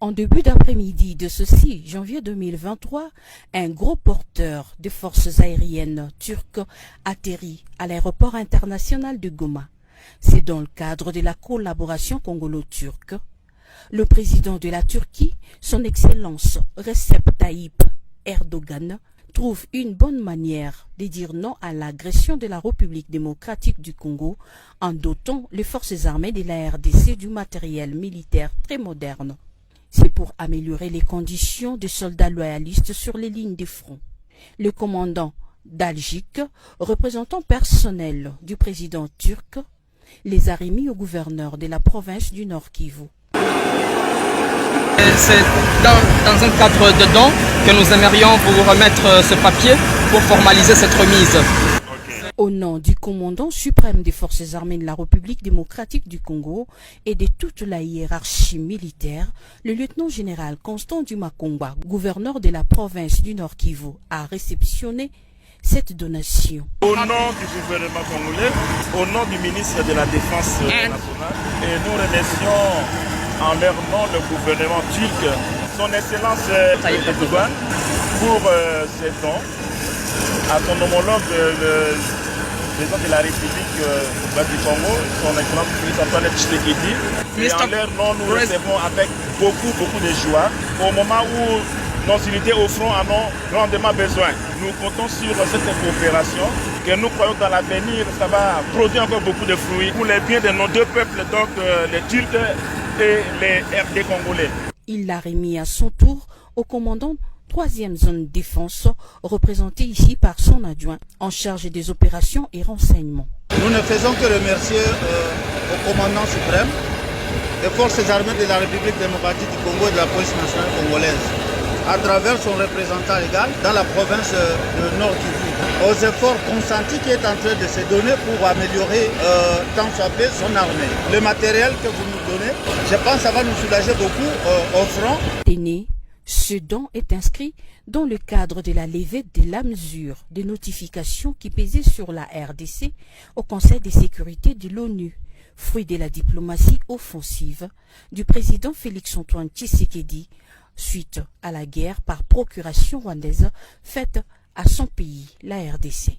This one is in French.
En début d'après-midi de ce 6 janvier 2023, un gros porteur de forces aériennes turques atterrit à l'aéroport international de Goma. C'est dans le cadre de la collaboration congolo-turque. Le président de la Turquie, son Excellence Recep Tayyip Erdogan, trouve une bonne manière de dire non à l'agression de la République démocratique du Congo en dotant les forces armées de la RDC du matériel militaire très moderne. C'est pour améliorer les conditions des soldats loyalistes sur les lignes de front. Le commandant Daljik, représentant personnel du président turc, les a remis au gouverneur de la province du Nord Kivu. C'est dans un cadre dedans que nous aimerions vous remettre ce papier pour formaliser cette remise. Au nom du commandant suprême des forces armées de la République démocratique du Congo et de toute la hiérarchie militaire, le lieutenant-général Constant Dumakongwa, gouverneur de la province du Nord Kivu, a réceptionné cette donation. Au nom du gouvernement congolais, au nom du ministre de la Défense nationale, et nous remercions en leur nom le gouvernement turc, son Excellence Tayyip Erdogan, pour ces dons à son homologue, le président de la République du Congo, son Excellence Félix-Antoine Tshisekedi. Et en leur nom, nous recevons avec beaucoup de joie au moment où nos unités au front en ont grandement besoin. Nous comptons sur cette coopération que nous croyons dans l'avenir, ça va produire encore beaucoup de fruits pour les biens de nos deux peuples, donc les Turcs et les RD congolais. Il l'a remis à son tour au commandant 3e zone défense, représenté ici par son adjoint en charge des opérations et renseignements. Nous ne faisons que remercier au commandant suprême des forces armées de la République démocratique du Congo et de la police nationale congolaise, à travers son représentant légal dans la province de Nord Kivu, aux efforts consentis qui est en train de se donner pour améliorer tant soit peu son armée. Le matériel que vous nous donnez, je pense que ça va nous soulager beaucoup au front. Ce don est inscrit dans le cadre de la levée de la mesure de notification qui pesait sur la RDC au Conseil de sécurité de l'ONU, fruit de la diplomatie offensive du président Félix-Antoine Tshisekedi suite à la guerre par procuration rwandaise faite à son pays, la RDC.